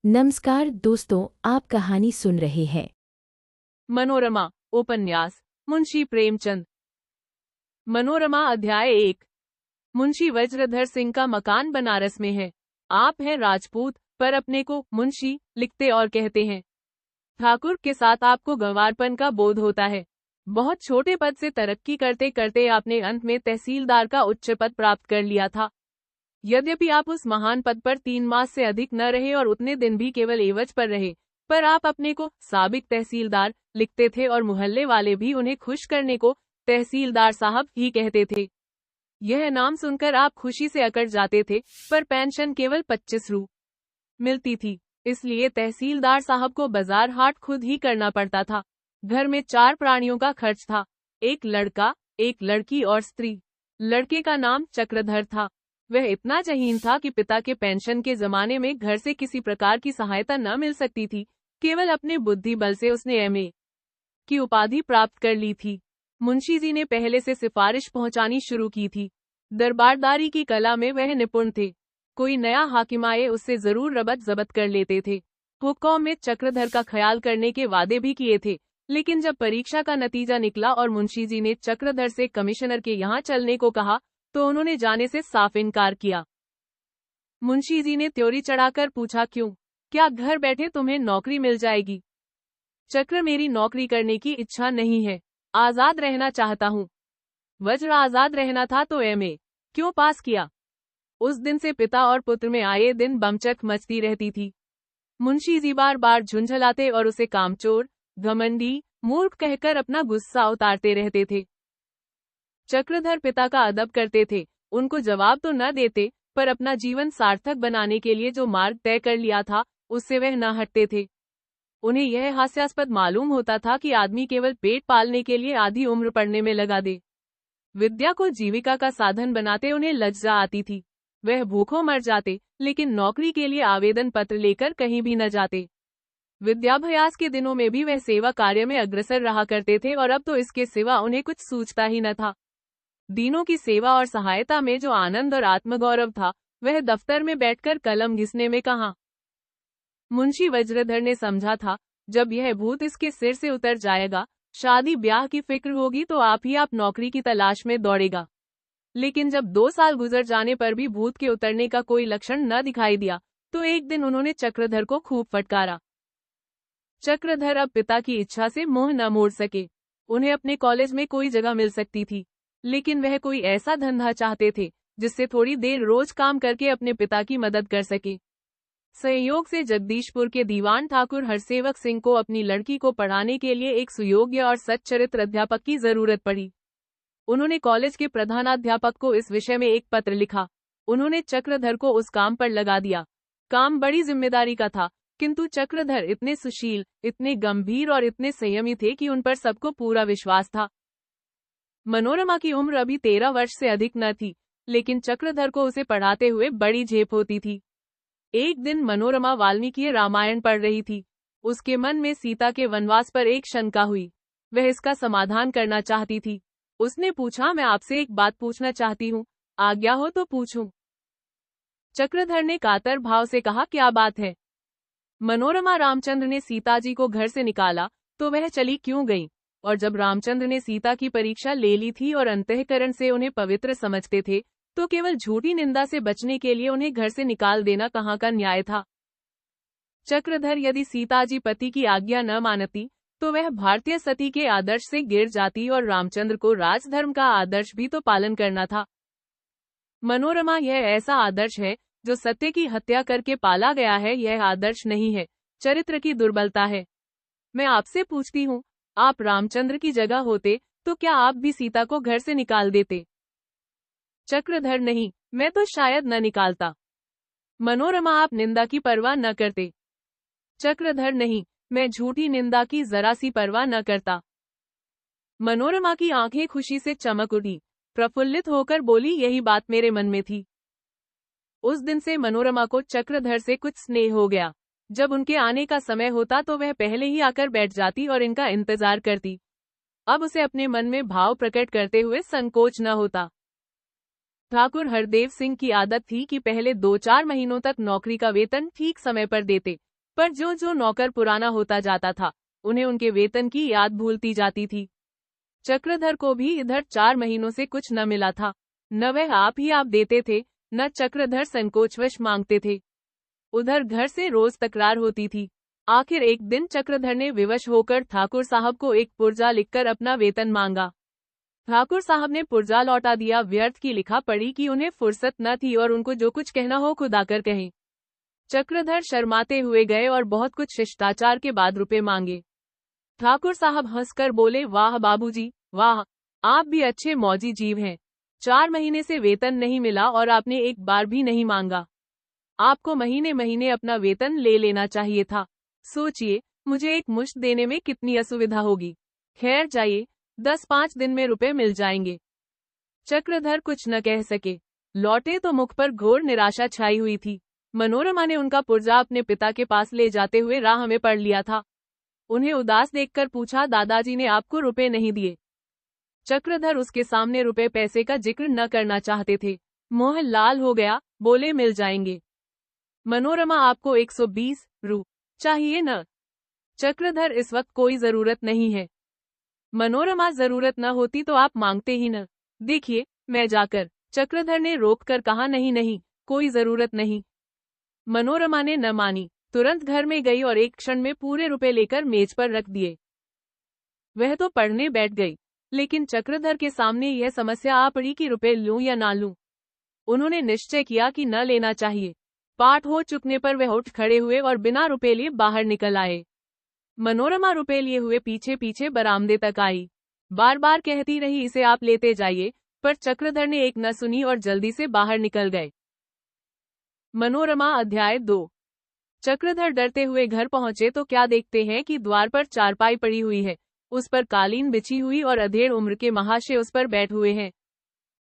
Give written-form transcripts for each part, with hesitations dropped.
नमस्कार दोस्तों, आप कहानी सुन रहे हैं। मनोरमा उपन्यास मुंशी प्रेमचंद। मनोरमा अध्याय 1। मुंशी वज्रधर सिंह का मकान बनारस में है। आप हैं राजपूत, पर अपने को मुंशी लिखते और कहते हैं। ठाकुर के साथ आपको गंवारपन का बोध होता है। बहुत छोटे पद से तरक्की करते करते आपने अंत में तहसीलदार का उच्च पद प्राप्त कर लिया था। यद्यपि आप उस महान पद पर 3 मास से अधिक न रहे और उतने दिन भी केवल एवज पर रहे, पर आप अपने को साबिक तहसीलदार लिखते थे और मोहल्ले वाले भी उन्हें खुश करने को तहसीलदार साहब ही कहते थे। यह नाम सुनकर आप खुशी से अकड़ जाते थे, पर पेंशन केवल 25 रू मिलती थी, इसलिए तहसीलदार साहब को बाजार हाट खुद ही करना पड़ता था। घर में 4 प्राणियों का खर्च था, एक लड़का, एक लड़की और स्त्री। लड़के का नाम चक्रधर था। वह इतना जहीन था कि पिता के पेंशन के जमाने में घर से किसी प्रकार की सहायता न मिल सकती थी। केवल अपने बुद्धि बल से उसने एमए की उपाधि प्राप्त कर ली थी। मुंशी जी ने पहले से सिफारिश पहुंचानी शुरू की थी। दरबारदारी की कला में वह निपुण थे। कोई नया हाकिम आए उससे जरूर रबत जबत कर लेते थे। हुक्कों में चक्रधर का ख्याल करने के वादे भी किए थे, लेकिन जब परीक्षा का नतीजा निकला और मुंशी जी ने चक्रधर से कमिश्नर के यहाँ चलने को कहा, तो उन्होंने जाने से साफ इनकार किया। मुंशी जी ने त्योरी चढ़ाकर पूछा, क्यों? क्या घर बैठे तुम्हें नौकरी मिल जाएगी? चक्र, मेरी नौकरी करने की इच्छा नहीं है, आजाद रहना चाहता हूँ। वज्र, आजाद रहना था तो एमए क्यों पास किया? उस दिन से पिता और पुत्र में आए दिन बमचक मचती रहती थी। मुंशी जी बार बार झुंझलाते और उसे कामचोर, घमंडी, मूर्ख कहकर अपना गुस्सा उतारते रहते थे। चक्रधर पिता का अदब करते थे, उनको जवाब तो न देते, पर अपना जीवन सार्थक बनाने के लिए जो मार्ग तय कर लिया था, उससे वह न हटते थे। उन्हें यह हास्यास्पद मालूम होता था कि आदमी केवल पेट पालने के लिए आधी उम्र पढ़ने में लगा दे। विद्या को जीविका का साधन बनाते उन्हें लज्जा आती थी। वह भूखों मर जाते, लेकिन नौकरी के लिए आवेदन पत्र लेकर कहीं भी न जाते। विद्याभ्यास के दिनों में भी वह सेवा कार्य में अग्रसर रहा करते थे, और अब तो इसके सिवा उन्हें कुछ सूझता ही न था। दीनों की सेवा और सहायता में जो आनंद और आत्मगौरव था, वह दफ्तर में बैठकर कलम घिसने में कहाँ। मुंशी वज्रधर ने समझा था, जब यह भूत इसके सिर से उतर जाएगा, शादी ब्याह की फिक्र होगी तो आप नौकरी की तलाश में दौड़ेगा। लेकिन जब 2 साल गुजर जाने पर भी भूत के उतरने का कोई लक्षण न दिखाई दिया, तो एक दिन उन्होंने चक्रधर को खूब फटकारा। चक्रधर अब पिता की इच्छा से मुंह न मोड़ सके। उन्हें अपने कॉलेज में कोई जगह मिल सकती थी, लेकिन वह कोई ऐसा धंधा चाहते थे जिससे थोड़ी देर रोज काम करके अपने पिता की मदद कर सके। संयोग से जगदीशपुर के दीवान ठाकुर हरसेवक सिंह को अपनी लड़की को पढ़ाने के लिए एक सुयोग्य और सच्चरित्र अध्यापक की जरूरत पड़ी। उन्होंने कॉलेज के प्रधानाध्यापक को इस विषय में एक पत्र लिखा। उन्होंने चक्रधर को उस काम पर लगा दिया। काम बड़ी जिम्मेदारी का था, किंतु चक्रधर इतने सुशील, इतने गंभीर और इतने संयमी थे कि उन पर सबको पूरा विश्वास था। मनोरमा की उम्र अभी 13 वर्ष से अधिक न थी, लेकिन चक्रधर को उसे पढ़ाते हुए बड़ी झेप होती थी। एक दिन मनोरमा वाल्मीकि रामायण पढ़ रही थी। उसके मन में सीता के वनवास पर एक शंका हुई। वह इसका समाधान करना चाहती थी। उसने पूछा, मैं आपसे एक बात पूछना चाहती हूँ, आज्ञा हो तो पूछूं? चक्रधर ने कातर भाव से कहा, क्या बात है? मनोरमा, रामचंद्र ने सीता जी को घर से निकाला तो वह चली क्यों गई? और जब रामचंद्र ने सीता की परीक्षा ले ली थी और अंतःकरण से उन्हें पवित्र समझते थे, तो केवल झूठी निंदा से बचने के लिए उन्हें घर से निकाल देना कहाँ का न्याय था? चक्रधर, यदि सीता जी पति की आज्ञा न मानती, तो वह भारतीय सती के आदर्श से गिर जाती, और रामचंद्र को राजधर्म का आदर्श भी तो पालन करना था। मनोरमा, यह ऐसा आदर्श है जो सत्य की हत्या करके पाला गया है। यह आदर्श नहीं है, चरित्र की दुर्बलता है। मैं आपसे पूछती हूँ, आप रामचंद्र की जगह होते तो क्या आप भी सीता को घर से निकाल देते? चक्रधर, नहीं, मैं तो शायद न निकालता। मनोरमा, आप निंदा की परवाह न करते? चक्रधर, नहीं, मैं झूठी निंदा की जरा सी परवाह न करता। मनोरमा की आंखें खुशी से चमक उठी, प्रफुल्लित होकर बोली, यही बात मेरे मन में थी। उस दिन से मनोरमा को चक्रधर से कुछ स्नेह हो गया। जब उनके आने का समय होता तो वह पहले ही आकर बैठ जाती और इनका इंतजार करती। अब उसे अपने मन में भाव प्रकट करते हुए संकोच न होता। ठाकुर हरदेव सिंह की आदत थी कि पहले 2-4 महीनों तक नौकरी का वेतन ठीक समय पर देते, पर जो जो नौकर पुराना होता जाता था, उन्हें उनके वेतन की याद भूलती जाती थी। चक्रधर को भी इधर 4 महीनों से कुछ न मिला था। न वह आप देते थे, न चक्रधर संकोचवश मांगते थे। उधर घर से रोज तकरार होती थी। आखिर एक दिन चक्रधर ने विवश होकर ठाकुर साहब को एक पुर्जा लिखकर अपना वेतन मांगा। ठाकुर साहब ने पुर्जा लौटा दिया। व्यर्थ की लिखा पड़ी कि उन्हें फुर्सत न थी और उनको जो कुछ कहना हो खुद आकर कहें। चक्रधर शर्माते हुए गए और बहुत कुछ शिष्टाचार के बाद रुपए मांगे। ठाकुर साहब हंसकर बोले, वाह बाबूजी, वाह, आप भी अच्छे मौजी जीव हैं। 4 महीने से वेतन नहीं मिला और आपने एक बार भी नहीं मांगा। आपको महीने महीने अपना वेतन ले लेना चाहिए था। सोचिए, मुझे एक मुश्त देने में कितनी असुविधा होगी। खैर जाइए, 10-5 दिन में रुपए मिल जाएंगे। चक्रधर कुछ न कह सके। लौटे तो मुख पर घोर निराशा छाई हुई थी। मनोरमा ने उनका पुर्जा अपने पिता के पास ले जाते हुए राह में पढ़ लिया था। उन्हें उदास देखकर पूछा, दादाजी ने आपको रुपए नहीं दिए? चक्रधर उसके सामने रुपए पैसे का जिक्र न करना चाहते थे। मुंह लाल हो गया, बोले, मिल जाएंगे। मनोरमा, आपको 120 रु चाहिए न? चक्रधर, इस वक्त कोई जरूरत नहीं है। मनोरमा, जरूरत न होती तो आप मांगते ही न। देखिए, मैं जाकर। चक्रधर ने रोककर कहा, नहीं नहीं, कोई जरूरत नहीं। मनोरमा ने न मानी, तुरंत घर में गई और एक क्षण में पूरे रुपए लेकर मेज पर रख दिए। वह तो पढ़ने बैठ गई, लेकिन चक्रधर के सामने यह समस्या आ पड़ी कि रुपए लूं या ना लूं। उन्होंने निश्चय किया कि न लेना चाहिए। पाठ हो चुकने पर वह उठ खड़े हुए और बिना रुपए लिए बाहर निकल आए। मनोरमा रुपए लिए हुए पीछे पीछे बरामदे तक आई। बार बार कहती रही, इसे आप लेते जाइए, पर चक्रधर ने एक न सुनी और जल्दी से बाहर निकल गए। मनोरमा अध्याय 2। चक्रधर डरते हुए घर पहुंचे तो क्या देखते हैं कि द्वार पर चारपाई पड़ी हुई है, उस पर कालीन बिछी हुई और अधेड़ उम्र के महाशय उस पर बैठ हुए हैं।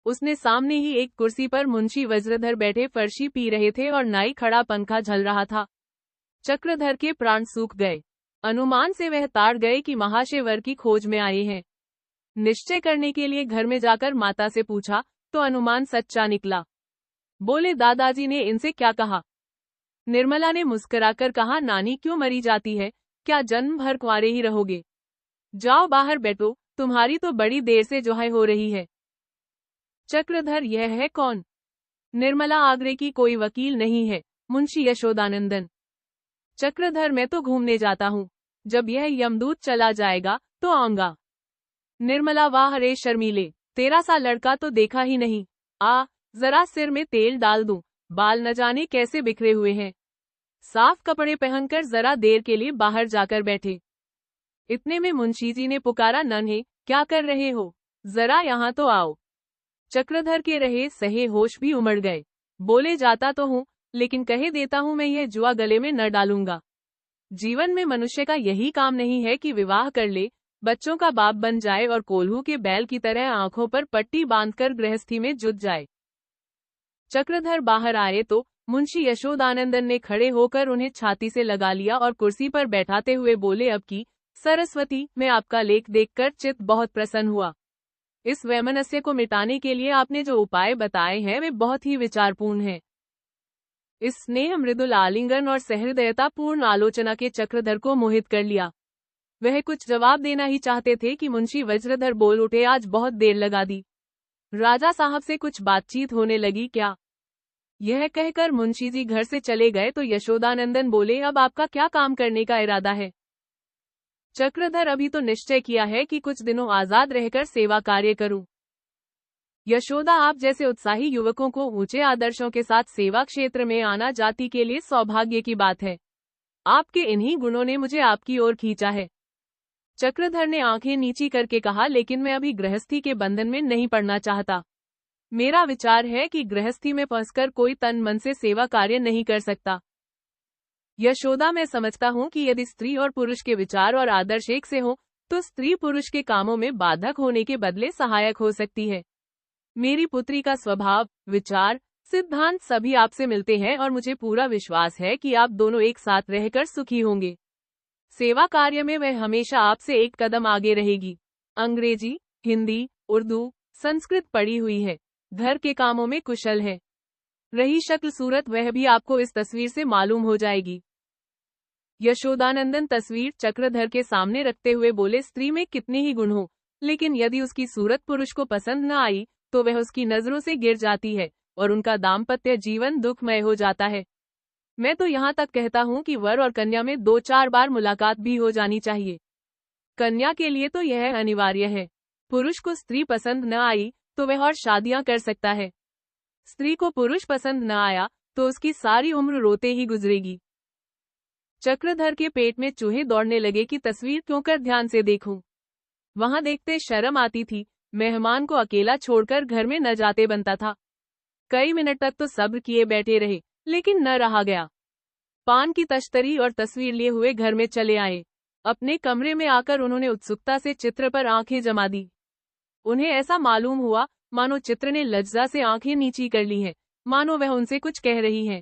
उसने सामने ही एक कुर्सी पर मुंशी वज्रधर बैठे फर्शी पी रहे थे और नाई खड़ा पंखा झल रहा था। चक्रधर के प्राण सूख गए। अनुमान से वह ताड़ गए कि महाशय वर की खोज में आए हैं। निश्चय करने के लिए घर में जाकर माता से पूछा तो अनुमान सच्चा निकला। बोले, दादाजी ने इनसे क्या कहा? निर्मला ने मुस्कुराकर कहा, नानी क्यों मरी जाती है, क्या जन्म भर कुंवारे ही रहोगे? जाओ बाहर बैठो, तुम्हारी तो बड़ी देर से जोहाई हो रही है। चक्रधर, यह है कौन? निर्मला, आगरे की कोई वकील नहीं है, मुंशी यशोदानंदन। चक्रधर, मैं तो घूमने जाता हूँ, जब यह यमदूत चला जाएगा तो आऊंगा। निर्मला, वाह रे शर्मीले, तेरा सा लड़का तो देखा ही नहीं। आ, जरा सिर में तेल डाल दूं, बाल न जाने कैसे बिखरे हुए हैं। साफ कपड़े पहनकर जरा देर के लिए बाहर जाकर बैठे। इतने में मुंशी जी ने पुकारा, नन्हे, क्या कर रहे हो, जरा यहाँ तो आओ। चक्रधर के रहे सहे होश भी उमड़ गए। बोले, जाता तो हूँ, लेकिन कहे देता हूँ मैं यह जुआ गले में न डालूंगा। जीवन में मनुष्य का यही काम नहीं है कि विवाह कर ले, बच्चों का बाप बन जाए और कोल्हू के बैल की तरह आंखों पर पट्टी बांधकर गृहस्थी में जुट जाए। चक्रधर बाहर आए तो मुंशी यशोदानंदन ने खड़े होकर उन्हें छाती से लगा लिया और कुर्सी पर बैठाते हुए बोले, अब की सरस्वती, मैं आपका लेख देखकर चित्त बहुत प्रसन्न हुआ। इस वैमनस्य को मिटाने के लिए आपने जो उपाय बताए हैं वे बहुत ही विचारपूर्ण हैं। इस स्नेह मृदुल आलिंगन और सहृदयता पूर्ण आलोचना के चक्रधर को मोहित कर लिया। वह कुछ जवाब देना ही चाहते थे कि मुंशी वज्रधर बोल उठे, आज बहुत देर लगा दी। राजा साहब से कुछ बातचीत होने लगी क्या? यह कहकर मुंशी जी घर से चले गए तो यशोदानंदन बोले, अब आपका क्या काम करने का इरादा है? चक्रधर, अभी तो निश्चय किया है कि कुछ दिनों आजाद रहकर सेवा कार्य करूं। यशोदा, आप जैसे उत्साही युवकों को ऊंचे आदर्शों के साथ सेवा क्षेत्र में आना जाति के लिए सौभाग्य की बात है। आपके इन्हीं गुणों ने मुझे आपकी ओर खींचा है। चक्रधर ने आंखें नीची करके कहा, लेकिन मैं अभी गृहस्थी के बंधन में नहीं पड़ना चाहता। मेरा विचार है कि गृहस्थी में फंसकर कोई तन मन से सेवा कार्य नहीं कर सकता। यशोदा, मैं समझता हूँ कि यदि स्त्री और पुरुष के विचार और आदर्श एक से हो तो स्त्री पुरुष के कामों में बाधक होने के बदले सहायक हो सकती है। मेरी पुत्री का स्वभाव, विचार, सिद्धांत सभी आपसे मिलते हैं और मुझे पूरा विश्वास है कि आप दोनों एक साथ रहकर सुखी होंगे। सेवा कार्य में वह हमेशा आपसे एक कदम आगे रहेगी। अंग्रेजी, हिंदी, उर्दू, संस्कृत पढ़ी हुई है, घर के कामों में कुशल है। रही शक्ल सूरत, वह भी आपको इस तस्वीर से मालूम हो जाएगी। यशोदानंदन तस्वीर चक्रधर के सामने रखते हुए बोले, स्त्री में कितने ही गुण हो, लेकिन यदि उसकी सूरत पुरुष को पसंद न आई तो वह उसकी नजरों से गिर जाती है और उनका दाम्पत्य जीवन दुखमय हो जाता है। मैं तो यहाँ तक कहता हूँ कि वर और कन्या में 2-4 बार मुलाकात भी हो जानी चाहिए। कन्या के लिए तो यह अनिवार्य है। पुरुष को स्त्री पसंद न आई तो वह और शादियां कर सकता है। स्त्री को पुरुष पसंद न आया तो उसकी सारी उम्र रोते ही गुजरेगी। चक्रधर के पेट में चूहे दौड़ने लगे कि तस्वीर क्यों कर ध्यान से देखूं। वहां देखते शर्म आती थी। मेहमान को अकेला छोड़कर घर में न जाते बनता था। कई मिनट तक तो सब्र किए बैठे रहे, लेकिन न रहा गया। पान की तश्तरी और तस्वीर लिए हुए घर में चले आए। अपने कमरे में आकर उन्होंने उत्सुकता से चित्र पर आंखें जमा दी। उन्हें ऐसा मालूम हुआ मानो चित्र ने लज्जा से आंखें नीची कर ली हैं, मानो वह उनसे कुछ कह रही है।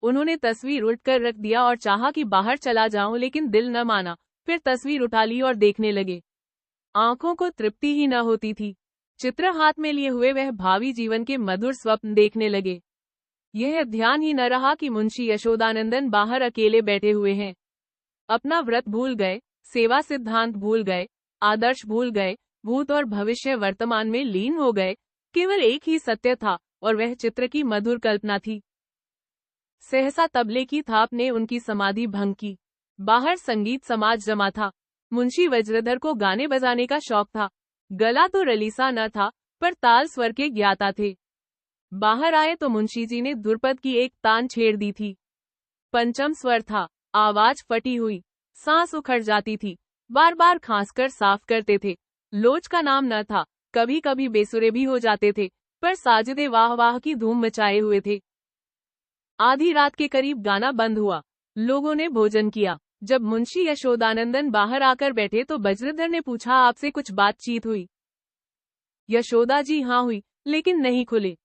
उन्होंने तस्वीर उल्टकर रख दिया और चाहा कि बाहर चला जाऊं, लेकिन दिल न माना। फिर तस्वीर उठा ली और देखने लगे। आंखों को तृप्ति ही न होती थी। चित्र हाथ में लिए हुए वह भावी जीवन के मधुर स्वप्न देखने लगे। यह ध्यान ही न रहा कि मुंशी यशोदानंदन बाहर अकेले बैठे हुए हैं। अपना व्रत भूल गए, सेवा सिद्धांत भूल गए, आदर्श भूल गए, भूत और भविष्य वर्तमान में लीन हो गए। केवल एक ही सत्य था और वह चित्र की मधुर कल्पना थी। सहसा तबले की थाप ने उनकी समाधि भंग की। बाहर संगीत समाज जमा था। मुंशी वज्रधर को गाने बजाने का शौक था। गला तो रलीसा न था, पर ताल स्वर के ज्ञाता थे। बाहर आए तो मुंशी जी ने धुरपद की एक तान छेड़ दी थी। पंचम स्वर था। आवाज फटी हुई, सांस उखड़ जाती थी। बार बार खांसकर साफ करते थे। लोच का नाम न था। कभी कभी बेसुरे भी हो जाते थे, पर साजिदे वाह वाह की धूम मचाए हुए थे। आधी रात के करीब गाना बंद हुआ। लोगों ने भोजन किया। जब मुंशी यशोदानंदन बाहर आकर बैठे तो वज्रधर ने पूछा, आपसे कुछ बातचीत हुई? यशोदा जी, हाँ हुई, लेकिन नहीं खुले।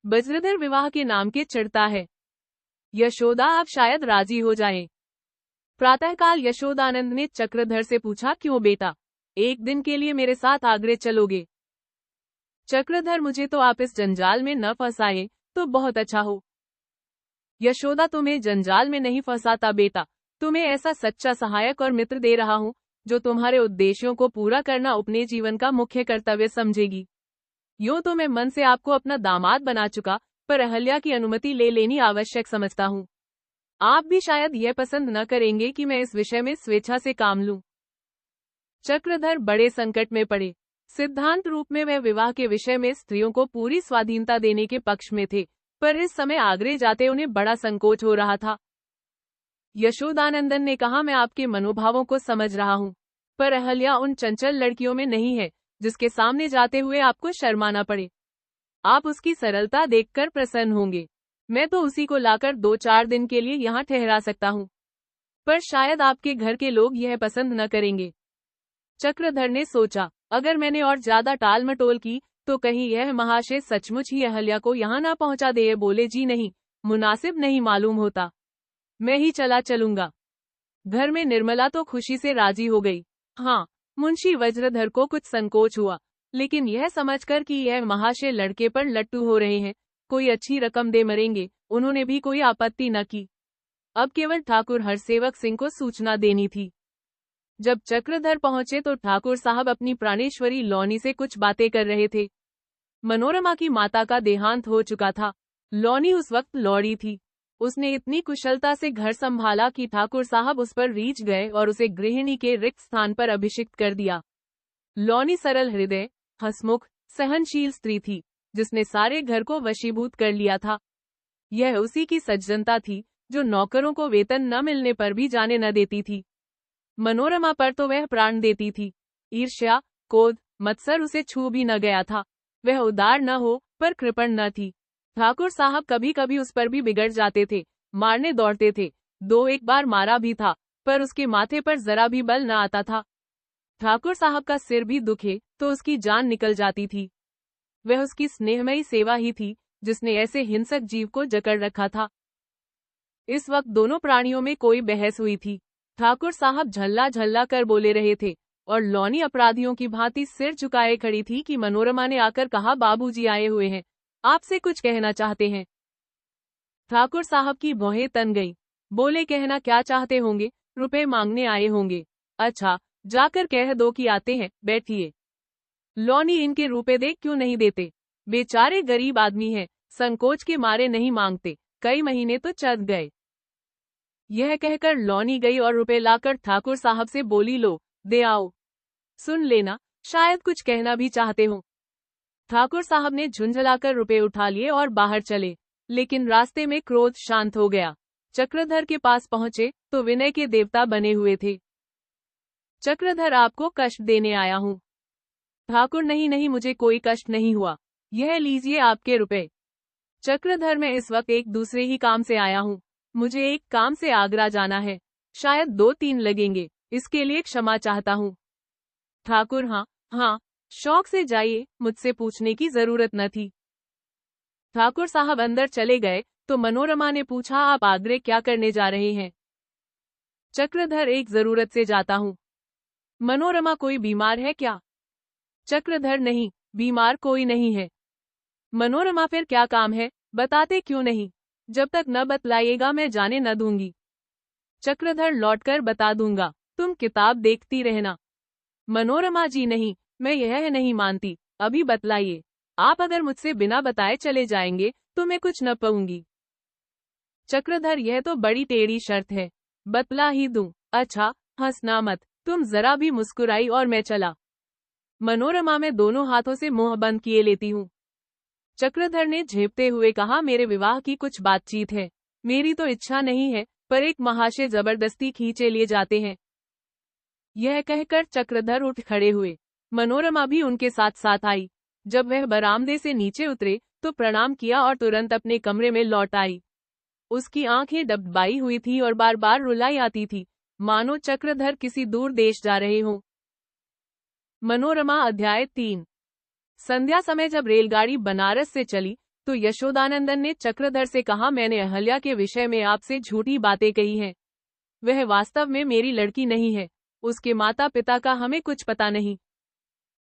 वज्रधर विवाह के नाम के चिढ़ता है। यशोदा, आप शायद राजी हो जाएं। प्रातःकाल यशोदानंद ने चक्रधर से पूछा, क्यों बेटा, एक दिन के लिए मेरे साथ आगरे चलोगे? चक्रधर, मुझे तो आप इस जंजाल में न फंसाएं तो बहुत अच्छा हो। यशोदा, तुम्हें जंजाल में नहीं फंसाता बेटा, तुम्हें ऐसा सच्चा सहायक और मित्र दे रहा हूँ जो तुम्हारे उद्देश्यों को पूरा करना अपने जीवन का मुख्य कर्तव्य समझेगी। यूं तो मैं मन से आपको अपना दामाद बना चुका, पर अहल्या की अनुमति ले लेनी आवश्यक समझता हूँ। आप भी शायद यह पसंद न करेंगे कि मैं इस विषय में स्वेच्छा से काम लूं। चक्रधर बड़े संकट में पड़े। सिद्धांत रूप में वह विवाह के विषय में स्त्रियों को पूरी स्वाधीनता देने के पक्ष में थे, पर इस समय आगरे जाते उन्हें बड़ा संकोच हो रहा था। यशोदानंदन ने कहा, मैं आपके मनोभावों को समझ रहा हूँ, पर अहल्या उन चंचल लड़कियों में नहीं है जिसके सामने जाते हुए आपको शर्माना पड़े। आप उसकी सरलता देखकर प्रसन्न होंगे। मैं तो उसी को लाकर 2-4 दिन के लिए यहाँ ठहरा सकता हूँ, पर शायद आपके घर के लोग यह पसंद न करेंगे। चक्रधर ने सोचा, अगर मैंने और ज्यादा टाल मटोल की तो कहीं यह महाशय सचमुच ही अहल्या को यहाँ ना पहुँचा दे। बोले, जी नहीं, मुनासिब नहीं मालूम होता, मैं ही चला चलूंगा। घर में निर्मला तो खुशी से राजी हो गई। हाँ, मुंशी वज्रधर को कुछ संकोच हुआ, लेकिन यह समझकर कि यह महाशय लड़के पर लट्टू हो रहे हैं, कोई अच्छी रकम दे मरेंगे, उन्होंने भी कोई आपत्ति न की। अब केवल ठाकुर हरसेवक सिंह को सूचना देनी थी। जब चक्रधर पहुंचे तो ठाकुर साहब अपनी प्राणेश्वरी लौनी से कुछ बातें कर रहे थे। मनोरमा की माता का देहांत हो चुका था। लौनी उस वक्त लौड़ी थी। उसने इतनी कुशलता से घर संभाला कि ठाकुर साहब उस पर रीझ गए और उसे गृहिणी के रिक्त स्थान पर अभिषिक्त कर दिया। लौनी सरल हृदय, हंसमुख, सहनशील स्त्री थी, जिसने सारे घर को वशीभूत कर लिया था। यह उसी की सज्जनता थी जो नौकरों को वेतन न मिलने पर भी जाने न देती थी। मनोरमा पर तो वह प्राण देती थी। ईर्ष्या, क्रोध, मत्सर उसे छू भी न गया था। वह उदार न हो पर कृपण न थी। ठाकुर साहब कभी कभी उस पर भी बिगड़ जाते थे, मारने दौड़ते थे। 2-1 बार मारा भी था, पर उसके माथे पर जरा भी बल न आता था। ठाकुर साहब का सिर भी दुखे तो उसकी जान निकल जाती थी। वह उसकी स्नेहमयी सेवा ही थी जिसने ऐसे हिंसक जीव को जकड़ रखा था। इस वक्त दोनों प्राणियों में कोई बहस हुई थी। ठाकुर साहब झल्ला झल्ला कर बोले रहे थे और लौनी अपराधियों की भांति सिर झुकाए खड़ी थी कि मनोरमा ने आकर कहा, बाबूजी आए हुए हैं, आपसे कुछ कहना चाहते हैं। ठाकुर साहब की भौहें तन गई। बोले कहना क्या चाहते होंगे, रुपए मांगने आए होंगे। अच्छा, जाकर कह दो कि आते हैं, बैठिए। लॉनी इनके रुपए दे क्यों नहीं देते, बेचारे गरीब आदमी हैं, संकोच के मारे नहीं मांगते, कई महीने तो चल गए। यह कहकर लॉनी गई और रुपए लाकर ठाकुर साहब से बोली, लो दे आओ, सुन लेना, शायद कुछ कहना भी चाहते हो। ठाकुर साहब ने झुंझलाकर रुपए उठा लिए और बाहर चले, लेकिन रास्ते में क्रोध शांत हो गया। चक्रधर के पास पहुंचे तो विनय के देवता बने हुए थे। चक्रधर, आपको कष्ट देने आया हूं। ठाकुर, नहीं नहीं, मुझे कोई कष्ट नहीं हुआ, यह लीजिए आपके रुपए। चक्रधर, मैं इस वक्त एक दूसरे ही काम से आया हूं, मुझे एक काम से आगरा जाना है, शायद 2-3 लगेंगे, इसके लिए क्षमा चाहता हूं। ठाकुर, हाँ हाँ, शौक से जाइए, मुझसे पूछने की जरूरत न थी। ठाकुर साहब अंदर चले गए तो मनोरमा ने पूछा, आप आगरे क्या करने जा रहे हैं? चक्रधर, एक जरूरत से जाता हूँ। मनोरमा, कोई बीमार है क्या? चक्रधर, नहीं, बीमार कोई नहीं है। मनोरमा, फिर क्या काम है, बताते क्यों नहीं? जब तक न बतलाइएगा मैं जाने न दूंगी। चक्रधर, लौटकर बता दूंगा, तुम किताब देखती रहना। मनोरमा जी, नहीं, मैं यह नहीं मानती, अभी बतलाइए। आप अगर मुझसे बिना बताए चले जाएंगे तो मैं कुछ न पाऊंगी। चक्रधर, यह तो बड़ी टेढ़ी शर्त है, बतला ही दूं। अच्छा, हंसना मत, तुम जरा भी मुस्कुराई और मैं चला। मनोरमा, मैं दोनों हाथों से मुंह बंद किए लेती हूँ। चक्रधर ने झेपते हुए कहा, मेरे विवाह की कुछ बातचीत है, मेरी तो इच्छा नहीं है, पर एक महाशय जबरदस्ती खींचे लिए जाते हैं। यह कहकर चक्रधर उठ खड़े हुए। मनोरमा भी उनके साथ साथ आई। जब वह बरामदे से नीचे उतरे तो प्रणाम किया और तुरंत अपने कमरे में लौट आई। उसकी आंखें डबडबाई हुई थी और बार बार रुलाई आती थी, मानो चक्रधर किसी दूर देश जा रहे हों। मनोरमा अध्याय 3। संध्या समय जब रेलगाड़ी बनारस से चली तो यशोदानंदन ने चक्रधर से कहा, मैंने अहल्या के विषय में आपसे झूठी बातें कही हैं। वह वास्तव में मेरी लड़की नहीं है, उसके माता पिता का हमें कुछ पता नहीं।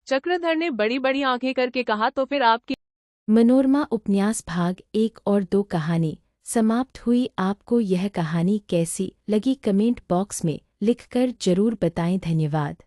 चक्रधर ने बड़ी बड़ी आंखें करके कहा, तो फिर आपकी। मनोरमा उपन्यास भाग 1 और 2 कहानी समाप्त हुई। आपको यह कहानी कैसी लगी कमेंट बॉक्स में लिखकर जरूर बताएं। धन्यवाद।